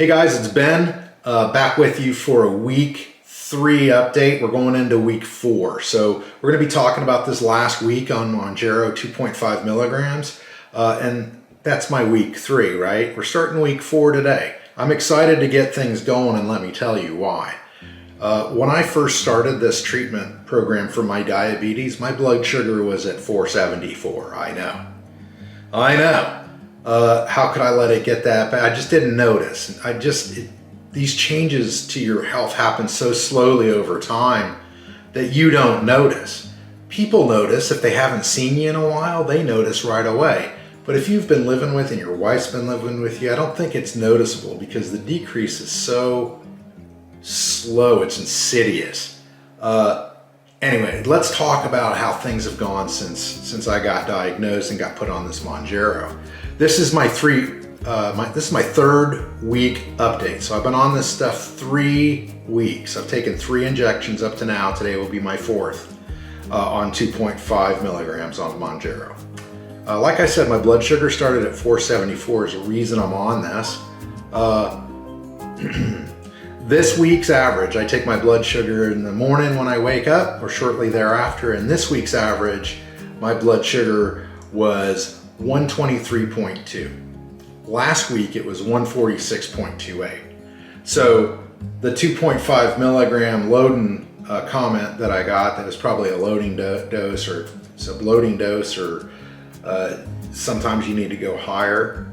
Hey guys, it's Ben, back with you for a week 3 update. We're going into week 4. So we're going to be talking about this last week on MOUNJARO 2.5 milligrams. And that's my week 3, right? We're starting week 4 today. I'm excited to get things going, and let me tell you why. When I first started this treatment program for my diabetes, my blood sugar was at 474. I know. How could I let it get that bad? I just didn't notice. These changes to your health happen so slowly over time that you don't notice. People notice if they haven't seen you in a while, they notice right away. But if you've been living with and your wife's been living with you, I don't think it's noticeable because the decrease is so slow, it's insidious. Anyway, let's talk about how things have gone since I got diagnosed and got put on this MOUNJARO. This is my third week update. So I've been on this stuff 3 weeks. I've taken 3 injections up to now. Today will be my 4th on 2.5 milligrams on MOUNJARO. Like I said, my blood sugar started at 474 is the reason I'm on this. This week's average, I take my blood sugar in the morning when I wake up or shortly thereafter, and this week's average, my blood sugar was 123.2. Last week it was 146.28. So the 2.5 milligram loading comment that I got, that was probably a loading dose or subloading dose, or sometimes you need to go higher,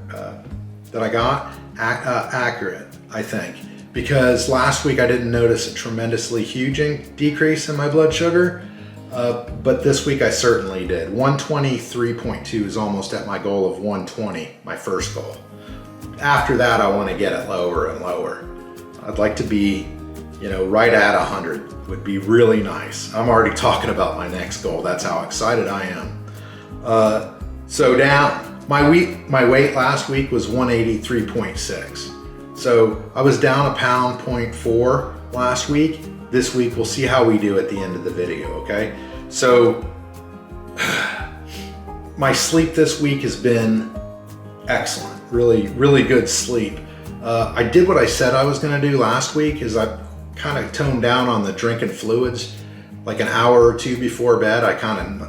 that I got, accurate, I think. Because last week I didn't notice a tremendously huge decrease in my blood sugar, but this week I certainly did. 123.2 is almost at my goal of 120, my first goal. After that, I want to get it lower and lower. I'd like to be, right at 100 would be really nice. I'm already talking about my next goal. That's how excited I am. So down, my weight last week was 183.6. So I was down 1.4 pounds last week. This week, we'll see how we do at the end of the video, okay? So my sleep this week has been excellent. Really, really good sleep. I did what I said I was gonna do last week, is I kind of toned down on the drinking fluids. Like an hour or 2 before bed, I kind of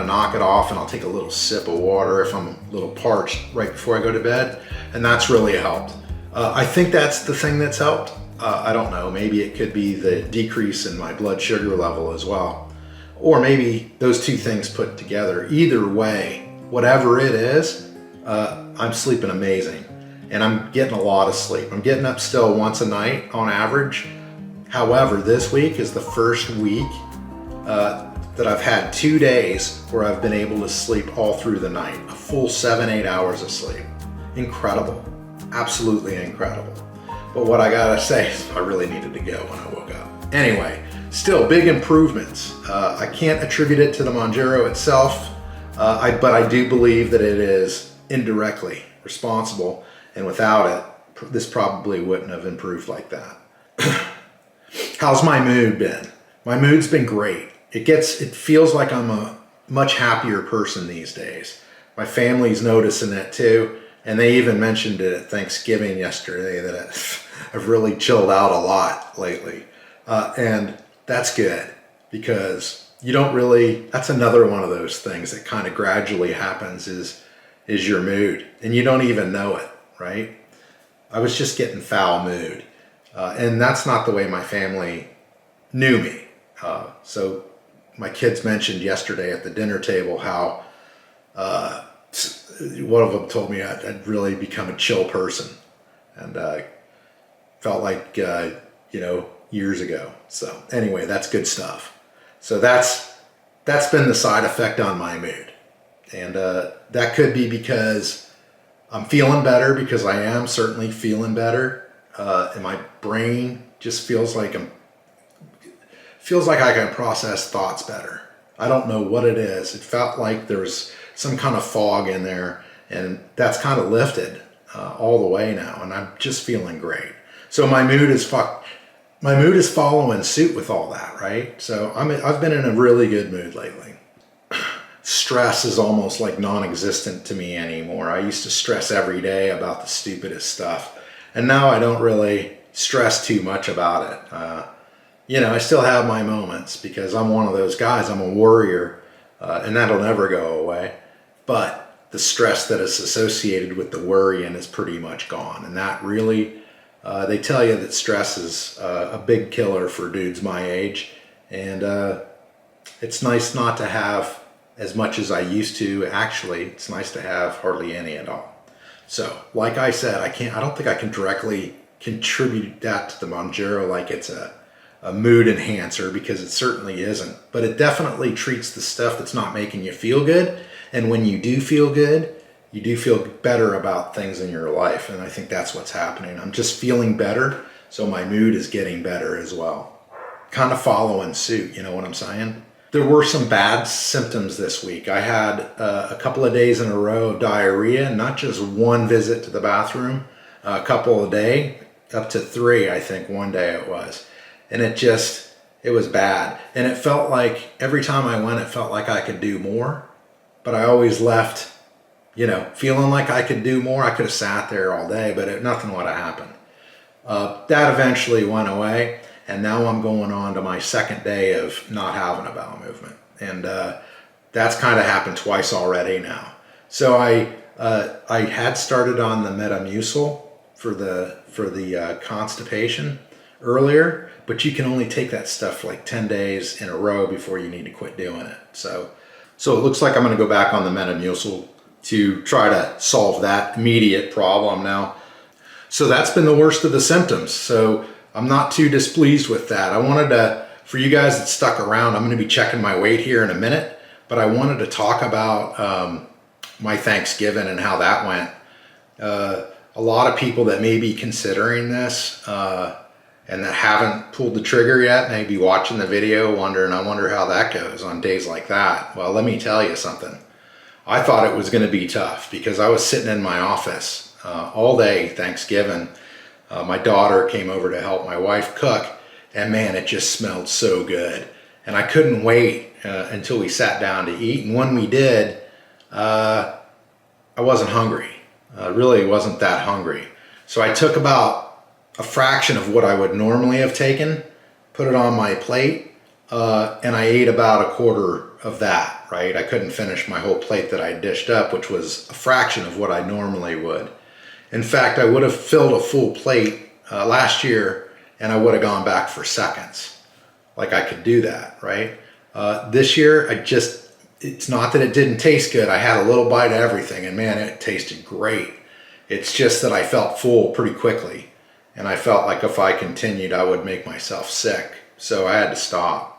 knock it off, and I'll take a little sip of water if I'm a little parched right before I go to bed, and that's really helped. I think that's the thing that's helped. I don't know, maybe it could be the decrease in my blood sugar level as well. Or maybe those two things put together. Either way, whatever it is, I'm sleeping amazing. And I'm getting a lot of sleep. I'm getting up still once a night on average. However, this week is the first week that I've had 2 days where I've been able to sleep all through the night. A full 7-8 hours of sleep. Incredible. Absolutely incredible. But what I gotta say is I really needed to go when I woke up. Anyway, still big improvements. I can't attribute it to the MOUNJARO itself, but I do believe that it is indirectly responsible, and without it, this probably wouldn't have improved like that. How's my mood been? My mood's been great. It feels like I'm a much happier person these days. My family's noticing it too. And they even mentioned it at Thanksgiving yesterday that I've really chilled out a lot lately. And that's good, because that's another one of those things that kind of gradually happens is your mood. And you don't even know it, right? I was just getting foul mood. And that's not the way my family knew me. So my kids mentioned yesterday at the dinner table how one of them told me I'd really become a chill person, and felt like, years ago. So anyway, that's good stuff. So that's been the side effect on my mood. And that could be because I'm feeling better, because I am certainly feeling better. And my brain just feels like I can process thoughts better. I don't know what it is. It felt like there was some kind of fog in there, and that's kind of lifted all the way now, and I'm just feeling great. So my mood is following suit with all that, right? So I've been in a really good mood lately. Stress is almost like non-existent to me anymore. I used to stress every day about the stupidest stuff, And now I don't really stress too much about it. You know, I still have my moments because I'm one of those guys. I'm a worrier, and that'll never go away. But the stress that is associated with the worrying is pretty much gone. And that really, they tell you that stress is a big killer for dudes my age. And it's nice not to have as much as I used to. Actually, it's nice to have hardly any at all. So, like I said, I don't think I can directly contribute that to the MOUNJARO like it's a mood enhancer, because it certainly isn't. But it definitely treats the stuff that's not making you feel good. And when you do feel good, you do feel better about things in your life. And I think that's what's happening. I'm just feeling better, so my mood is getting better as well. Kind of following suit, you know what I'm saying? There were some bad symptoms this week. I had a couple of days in a row of diarrhea, not just one visit to the bathroom, a couple a day, up to 3, I think, one day it was. And it was bad. And it felt like every time I went, it felt like I could do more. But I always left, you know, feeling like I could do more. I could have sat there all day, but nothing would have happened. That eventually went away. And now I'm going on to my second day of not having a bowel movement. And that's kind of happened twice already now. So I had started on the Metamucil for the constipation earlier, but you can only take that stuff for like 10 days in a row before you need to quit doing it. So it looks like I'm going to go back on the Metamucil to try to solve that immediate problem now. So that's been the worst of the symptoms. So I'm not too displeased with that. I wanted to, for you guys that stuck around, I'm going to be checking my weight here in a minute, but I wanted to talk about my Thanksgiving and how that went. A lot of people that may be considering this and that haven't pulled the trigger yet may be watching the video wondering, I wonder how that goes on days like that. Well, let me tell you something. I thought it was going to be tough because I was sitting in my office all day Thanksgiving. My daughter came over to help my wife cook, and man, it just smelled so good. And I couldn't wait until we sat down to eat. And when we did, I wasn't hungry. Really wasn't that hungry. So I took about a fraction of what I would normally have taken, put it on my plate, and I ate about a quarter of that, right? I couldn't finish my whole plate that I dished up, which was a fraction of what I normally would. In fact, I would have filled a full plate last year, and I would have gone back for seconds. Like I could do that, right? This year, it's not that it didn't taste good. I had a little bite of everything, and man, it tasted great. It's just that I felt full pretty quickly, and I felt like if I continued, I would make myself sick. So I had to stop.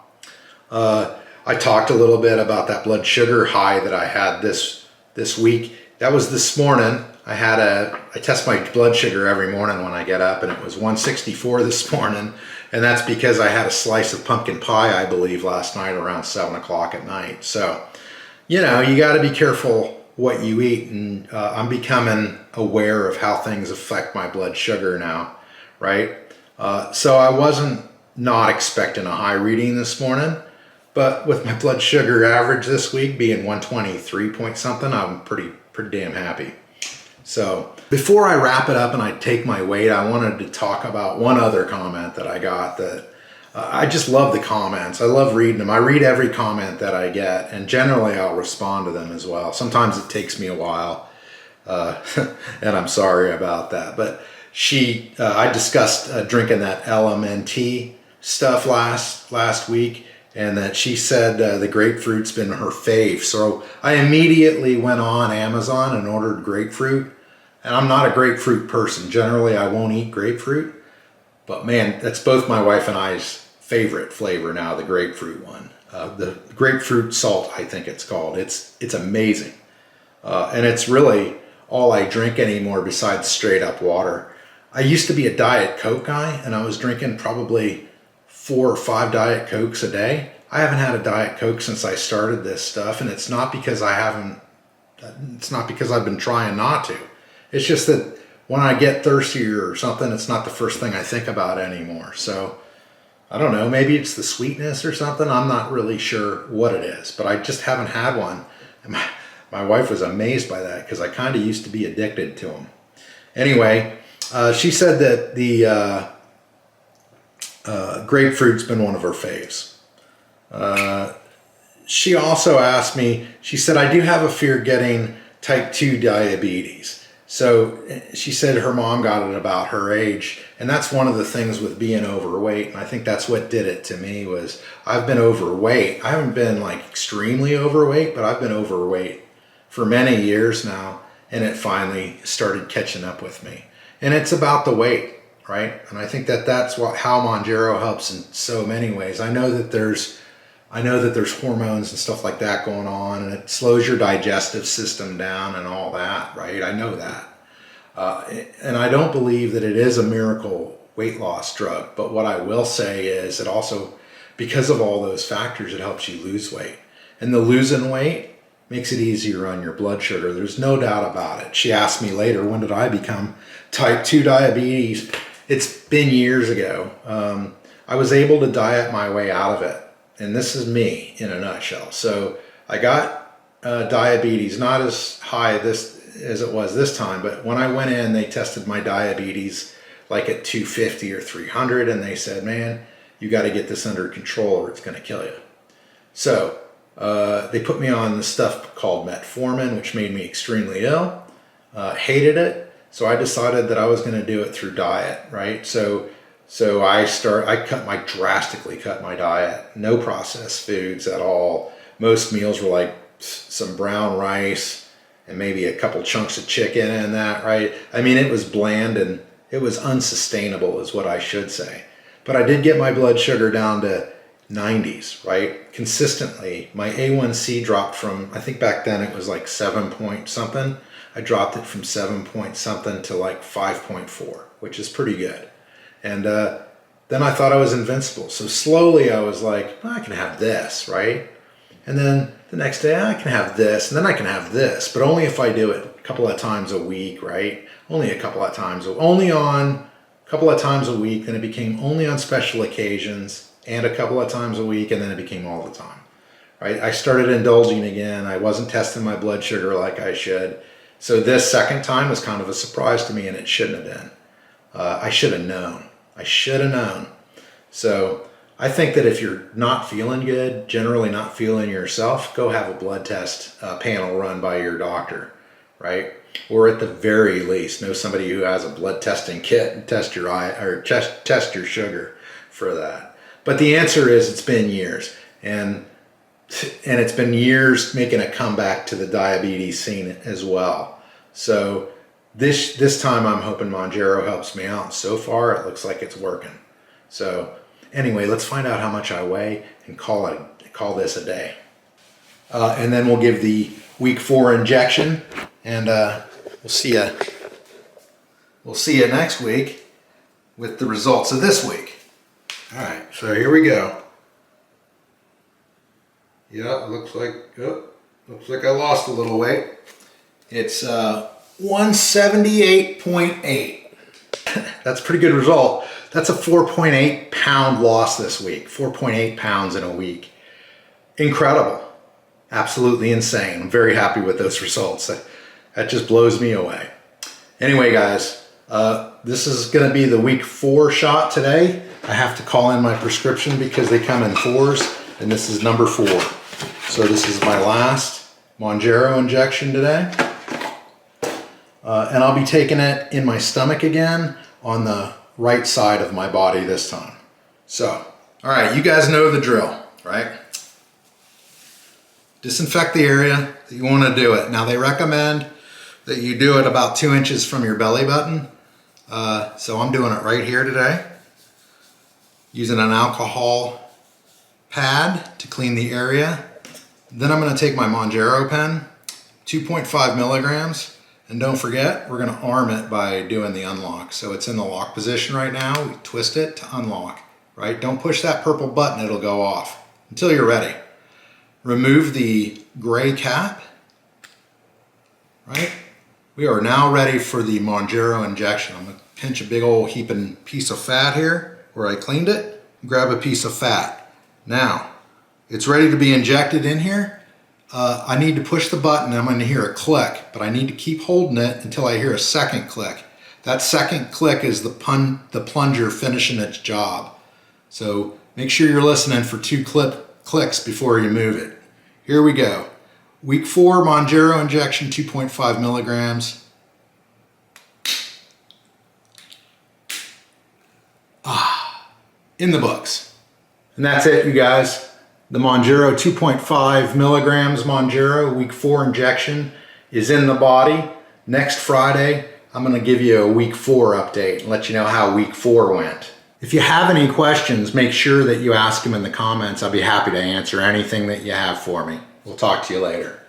I talked a little bit about that blood sugar high that I had this week. That was this morning. I test my blood sugar every morning when I get up, and it was 164 this morning. And that's because I had a slice of pumpkin pie, I believe, last night around 7 o'clock at night. So, you know, you got to be careful what you eat. And I'm becoming aware of how things affect my blood sugar now, right? So I wasn't not expecting a high reading this morning. But with my blood sugar average this week being 123 point something, I'm pretty damn happy. So before I wrap it up and I take my weight, I wanted to talk about one other comment that I got that I just love the comments. I love reading them. I read every comment that I get, and generally I'll respond to them as well. Sometimes it takes me a while, and I'm sorry about that. But I discussed drinking that LMNT stuff last week, and that she said the grapefruit's been her fave. So I immediately went on Amazon and ordered grapefruit. And I'm not a grapefruit person. Generally, I won't eat grapefruit. But man, that's both my wife and I's favorite flavor now, the grapefruit one. The grapefruit salt, I think it's called. It's amazing. And it's really all I drink anymore besides straight up water. I used to be a Diet Coke guy, and I was drinking probably 4 or 5 Diet Cokes a day. I haven't had a Diet Coke since I started this stuff, and it's not because I've been trying not to. It's just that when I get thirsty or something, it's not the first thing I think about anymore. So I don't know, maybe it's the sweetness or something. I'm not really sure what it is, but I just haven't had one. And my wife was amazed by that because I kind of used to be addicted to them. Anyway, She said that the grapefruit's been one of her faves. She also asked me, she said, I do have a fear getting type 2 diabetes. So she said her mom got it about her age. And that's one of the things with being overweight. And I think that's what did it to me was I've been overweight. I haven't been like extremely overweight, but I've been overweight for many years now. And it finally started catching up with me. And it's about the weight, right? And I think that that's how MOUNJARO helps in so many ways. I know that there's hormones and stuff like that going on, and it slows your digestive system down and all that, right? I know that. And I don't believe that it is a miracle weight loss drug, but what I will say is it also, because of all those factors, it helps you lose weight. And the losing weight makes it easier on your blood sugar. There's no doubt about it. She asked me later, when did I become type 2 diabetes? It's been years ago. I was able to diet my way out of it. And this is me in a nutshell. So I got diabetes, not as high as it was this time, but when I went in, they tested my diabetes like at 250 or 300, and they said, man, you got to get this under control or it's going to kill you. So they put me on this stuff called metformin, which made me extremely ill, hated it. So I decided that I was going to do it through diet, right? So I drastically cut my diet. No processed foods at all. Most meals were like some brown rice and maybe a couple chunks of chicken and that, right? I mean, it was bland and it was unsustainable is what I should say. But I did get my blood sugar down to 90s, right? Consistently. My A1C dropped from, I think back then it was like 7 point something. I dropped it from 7 point something to like 5.4, which is pretty good. And then I thought I was invincible. So slowly I was like, I can have this, right? And then the next day I can have this, and then I can have this, but only if I do it a couple of times a week, right? Only a couple of times, only on a couple of times a week. Then it became only on special occasions and a couple of times a week, and then it became all the time, right? I started indulging again. I wasn't testing my blood sugar like I should. So this second time was kind of a surprise to me, and it shouldn't have been. I should have known. I should have known. So I think that if you're not feeling good, generally not feeling yourself, go have a blood test panel run by your doctor, right? Or at the very least, know somebody who has a blood testing kit and test your test your sugar for that. But the answer is it's been years, and it's been years making a comeback to the diabetes scene as well. So this time I'm hoping MOUNJARO helps me out. So far it looks like it's working. So anyway, let's find out how much I weigh and call this a day. And then we'll give the week 4 injection, and we'll see you next week with the results of this week. All right, so here we go. Yeah, it looks like I lost a little weight. It's 178.8. That's a pretty good result. That's a 4.8 pound loss this week. 4.8 pounds in a week. Incredible. Absolutely insane. I'm very happy with those results. That just blows me away. Anyway, guys, this is going to be the week 4 shot today. I have to call in my prescription because they come in 4s, and this is number 4. So this is my last MOUNJARO injection today. And I'll be taking it in my stomach again on the right side of my body this time. So, all right, you guys know the drill, right? Disinfect the area that you want to do it. Now they recommend that you do it about 2 inches from your belly button. So I'm doing it right here today, using an alcohol pad to clean the area. Then I'm going to take my MOUNJARO pen, 2.5 milligrams. And don't forget, we're going to arm it by doing the unlock. So it's in the lock position right now. We twist it to unlock, right? Don't push that purple button, it'll go off until you're ready. Remove the gray cap, right? We are now ready for the MOUNJARO injection. I'm going to pinch a big old heaping piece of fat here where I cleaned it. Grab a piece of fat. Now, it's ready to be injected in here. I need to push the button. I'm going to hear a click, but I need to keep holding it until I hear a second click. That second click is the plunger finishing its job. So make sure you're listening for 2 clicks before you move it. Here we go. Week 4 MOUNJARO injection 2.5 milligrams. In the books. And that's it, you guys. The MOUNJARO 2.5 milligrams MOUNJARO week 4 injection is in the body. Next Friday, I'm going to give you a week 4 update and let you know how week 4 went. If you have any questions, make sure that you ask them in the comments. I'll be happy to answer anything that you have for me. We'll talk to you later.